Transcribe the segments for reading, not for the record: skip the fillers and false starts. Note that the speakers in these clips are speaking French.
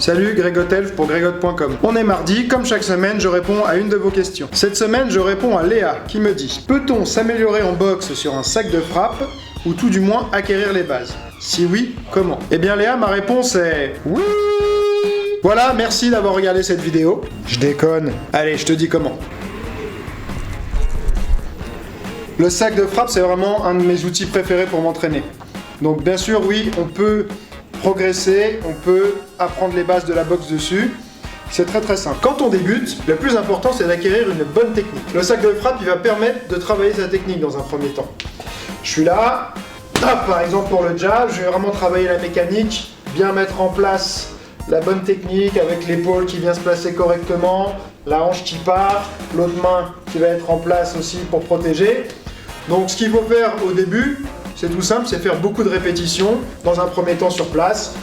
Salut, Gregotelf pour gregot.com. On est mardi, comme chaque semaine, je réponds à une de vos questions. Cette semaine, je réponds à Léa qui me dit: peut-on s'améliorer en boxe sur un sac de frappe ou tout du moins acquérir les bases? Si oui, comment? Eh bien Léa, ma réponse est oui. Voilà, merci d'avoir regardé cette vidéo. Je déconne. Allez, je te dis comment. Le sac de frappe, c'est vraiment un de mes outils préférés pour m'entraîner. Donc bien sûr, oui, on peut progresser, on peut apprendre les bases de la boxe dessus. C'est très très simple. Quand on débute, le plus important c'est d'acquérir une bonne technique. Le sac de frappe, il va permettre de travailler sa technique dans un premier temps. Je suis là, hop, par exemple pour le jab, je vais vraiment travailler la mécanique, bien mettre en place la bonne technique avec l'épaule qui vient se placer correctement, la hanche qui part, l'autre main qui va être en place aussi pour protéger. Donc ce qu'il faut faire au début, c'est tout simple, c'est faire beaucoup de répétitions, dans un premier temps sur place.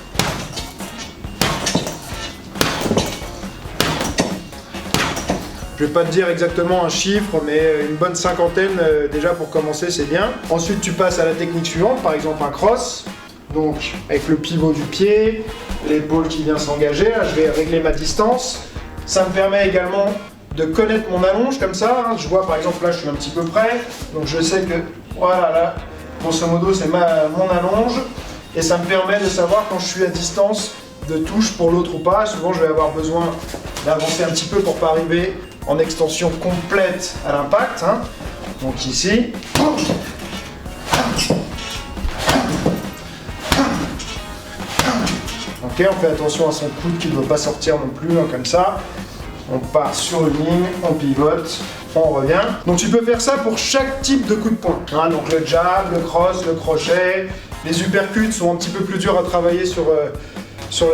Je vais pas te dire exactement un chiffre, mais une bonne cinquantaine déjà pour commencer, c'est bien. Ensuite, tu passes à la technique suivante, par exemple un cross. Donc avec le pivot du pied, l'épaule qui vient s'engager, là je vais régler ma distance. Ça me permet également de connaître mon allonge comme ça, hein. Je vois par exemple là je suis un petit peu près, donc je sais que voilà là, grosso modo c'est mon allonge, et ça me permet de savoir quand je suis à distance de touche pour l'autre ou pas. Souvent je vais avoir besoin d'avancer un petit peu pour pas arriver en extension complète à l'impact, hein. Donc ici. Ok, on fait attention à son coude qui ne doit pas sortir non plus, hein, comme ça. On part sur une ligne, on pivote, on revient. Donc tu peux faire ça pour chaque type de coup de poing. Hein, donc le jab, le cross, le crochet. Les uppercuts sont un petit peu plus durs à travailler sur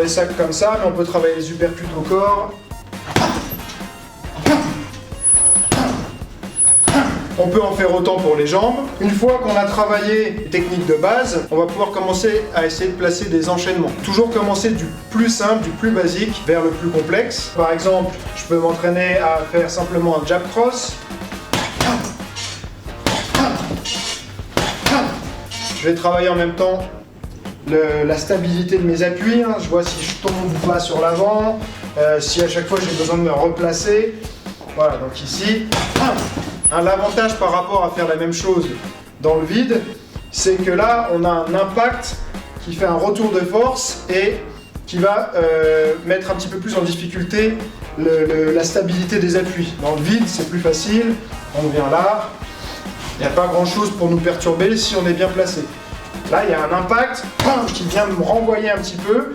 les sacs comme ça, mais on peut travailler les uppercuts au corps. On peut en faire autant pour les jambes. Une fois qu'on a travaillé les techniques de base, on va pouvoir commencer à essayer de placer des enchaînements. Toujours commencer du plus simple, du plus basique, vers le plus complexe. Par exemple, je peux m'entraîner à faire simplement un jab cross. Je vais travailler en même temps la stabilité de mes appuis, hein. Je vois si je tombe ou pas sur l'avant, si à chaque fois j'ai besoin de me replacer. Voilà, donc ici. L'avantage par rapport à faire la même chose dans le vide, c'est que là on a un impact qui fait un retour de force et qui va mettre un petit peu plus en difficulté la stabilité des appuis. Dans le vide c'est plus facile, on vient là, il n'y a pas grand chose pour nous perturber si on est bien placé. Là il y a un impact qui vient me renvoyer un petit peu,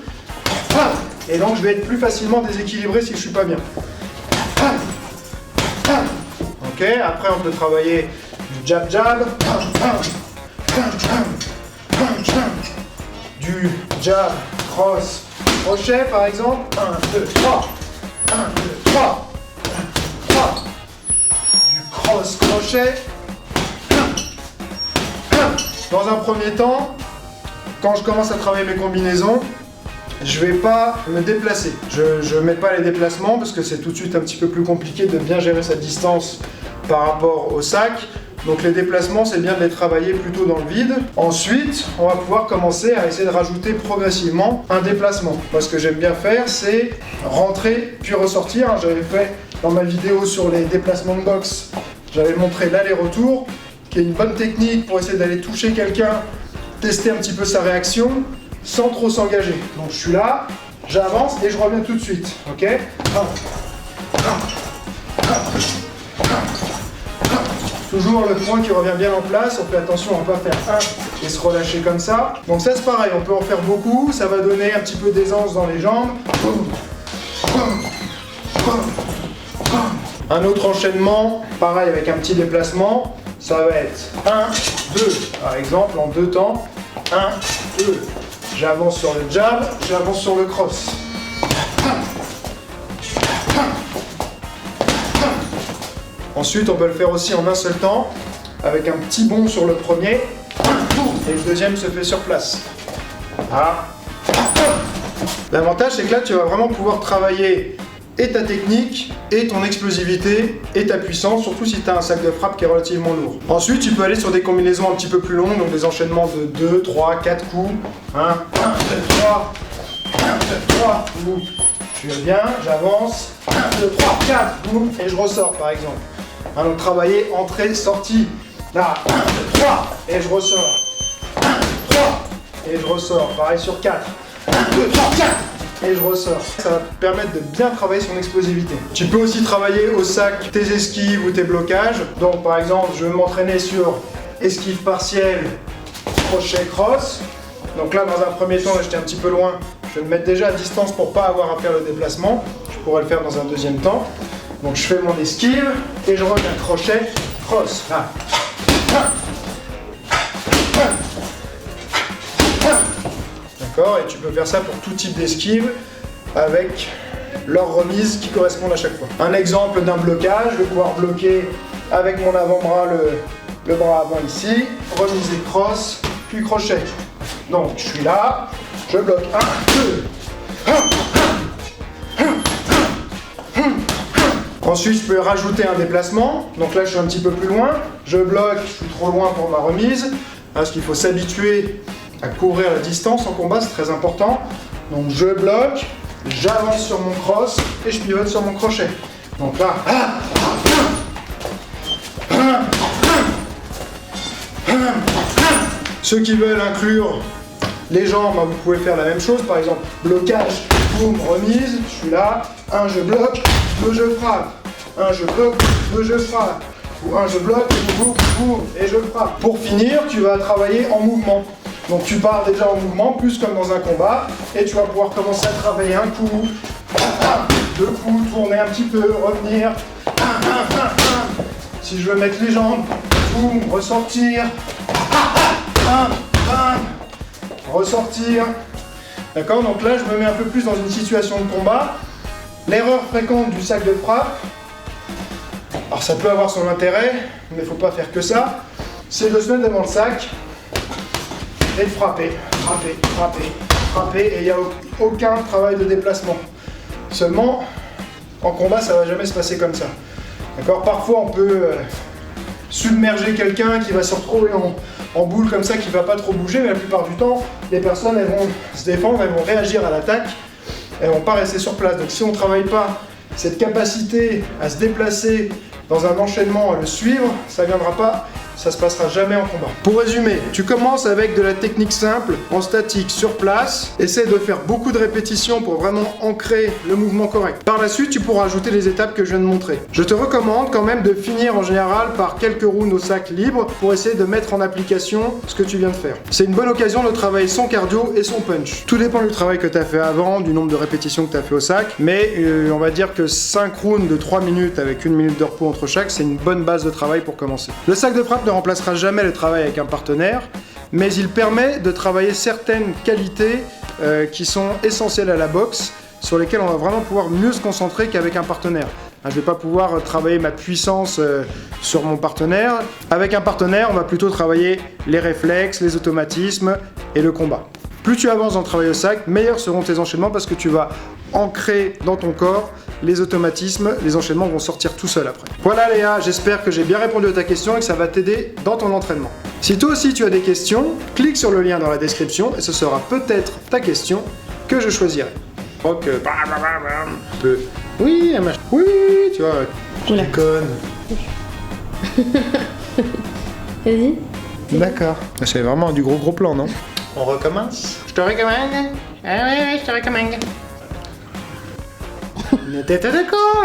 et donc je vais être plus facilement déséquilibré si je ne suis pas bien. Ok, après on peut travailler du jab-jab, du jab, cross, crochet par exemple, 1, 2, 3, 1, 2, 3, 3, du cross, crochet. Dans un premier temps, quand je commence à travailler mes combinaisons, je vais pas me déplacer. Je mets pas les déplacements parce que c'est tout de suite un petit peu plus compliqué de bien gérer sa distance par rapport au sac. Donc les déplacements, c'est bien de les travailler plutôt dans le vide. Ensuite, on va pouvoir commencer à essayer de rajouter progressivement un déplacement. Moi, ce que j'aime bien faire, c'est rentrer puis ressortir. J'avais fait dans ma vidéo sur les déplacements de boxe, j'avais montré l'aller-retour, qui est une bonne technique pour essayer d'aller toucher quelqu'un, tester un petit peu sa réaction, sans trop s'engager. Donc je suis là, j'avance et je reviens tout de suite. Ok ? Toujours le point qui revient bien en place, on fait attention à ne pas faire un et se relâcher comme ça. Donc ça c'est pareil, on peut en faire beaucoup, ça va donner un petit peu d'aisance dans les jambes. Un autre enchaînement, pareil avec un petit déplacement, ça va être 1, 2, par exemple en 2 temps, 1, 2. J'avance sur le jab, j'avance sur le cross. Ensuite, on peut le faire aussi en un seul temps, avec un petit bond sur le premier, et le deuxième se fait sur place. Voilà. L'avantage, c'est que là, tu vas vraiment pouvoir travailler et ta technique, et ton explosivité, et ta puissance, surtout si tu as un sac de frappe qui est relativement lourd. Ensuite, tu peux aller sur des combinaisons un petit peu plus longues, donc des enchaînements de 2, 3, 4 coups. 1, 2, 3, 1, 2, 3, ou Je vais bien, j'avance. 1, 2, 3, 4, boum, et je ressors par exemple. Hein, donc travailler entrée, sortie. Là, 1, 2, 3, et je ressors. 1, 2, 3, et je ressors. Pareil sur 4. 1, 2, 3, 4, et je ressors. Ça va te permettre de bien travailler son explosivité. Tu peux aussi travailler au sac tes esquives ou tes blocages. Donc par exemple, je vais m'entraîner sur esquive partielle, crochet, cross. Donc là, dans un premier temps, là, j'étais un petit peu loin. Je vais me mettre déjà à distance pour pas avoir à faire le déplacement. Je pourrais le faire dans un deuxième temps. Donc je fais mon esquive et je reviens crochet, cross. Là. D'accord, et tu peux faire ça pour tout type d'esquive avec leurs remises qui correspondent à chaque fois. Un exemple d'un blocage, je vais pouvoir bloquer avec mon avant-bras le bras avant ici, remise et cross, puis crochet. Donc je suis là, je bloque 1, 2, ensuite je peux rajouter un déplacement, donc là je suis un petit peu plus loin, je bloque, je suis trop loin pour ma remise, parce qu'il faut s'habituer à couvrir la distance en combat, c'est très important. Donc je bloque, j'avance sur mon cross et je pivote sur mon crochet. Donc là, ceux qui veulent inclure les jambes, vous pouvez faire la même chose, par exemple blocage, boum, remise, je suis là, 1 je bloque, 2 je frappe, 1 je bloque, 2 je frappe, ou 1 je bloque, boum, boum, et je frappe. Pour finir, tu vas travailler en mouvement. Donc tu pars déjà en mouvement, plus comme dans un combat, et tu vas pouvoir commencer à travailler un coup, 2 coups, tourner un petit peu, revenir, si je veux mettre les jambes, boum, ressortir, ressortir. D'accord, donc là je me mets un peu plus dans une situation de combat. L'erreur fréquente du sac de frappe, alors ça peut avoir son intérêt, mais il ne faut pas faire que ça, c'est de se mettre devant le sac et de frapper, et il n'y a aucun travail de déplacement. Seulement, en combat, ça ne va jamais se passer comme ça. D'accord, parfois on peut submerger quelqu'un qui va se retrouver en boule comme ça, qui ne va pas trop bouger, mais la plupart du temps, les personnes elles vont se défendre, elles vont réagir à l'attaque, elles ne vont pas rester sur place. Donc si on ne travaille pas cette capacité à se déplacer dans un enchaînement, à le suivre, ça ne viendra pas, ça se passera jamais en combat. Pour résumer, tu commences avec de la technique simple, en statique, sur place. Essaie de faire beaucoup de répétitions pour vraiment ancrer le mouvement correct. Par la suite, tu pourras ajouter les étapes que je viens de montrer. Je te recommande quand même de finir en général par quelques rounds au sac libre pour essayer de mettre en application ce que tu viens de faire. C'est une bonne occasion de travailler son cardio et son punch. Tout dépend du travail que tu as fait avant, du nombre de répétitions que tu as fait au sac, mais on va dire que 5 rounds de 3 minutes avec 1 minute de repos entre chaque, c'est une bonne base de travail pour commencer. Le sac de frappe ne remplacera jamais le travail avec un partenaire, mais il permet de travailler certaines qualités qui sont essentielles à la boxe, sur lesquelles on va vraiment pouvoir mieux se concentrer qu'avec un partenaire. Je ne vais pas pouvoir travailler ma puissance sur mon partenaire. Avec un partenaire, on va plutôt travailler les réflexes, les automatismes et le combat. Plus tu avances dans le travail au sac, meilleurs seront tes enchaînements parce que tu vas ancrer dans ton corps les automatismes, les enchaînements vont sortir tout seuls après. Voilà Léa, j'espère que j'ai bien répondu à ta question et que ça va t'aider dans ton entraînement. Si toi aussi tu as des questions, clique sur le lien dans la description et ce sera peut-être ta question que je choisirai. Donc, un peu. Oui, oui, tu vois, je déconne. Vas-y. D'accord. C'est vraiment du gros plan, non? On recommence? Je te recommande. Ah ouais, je te recommande. T'es d'accord?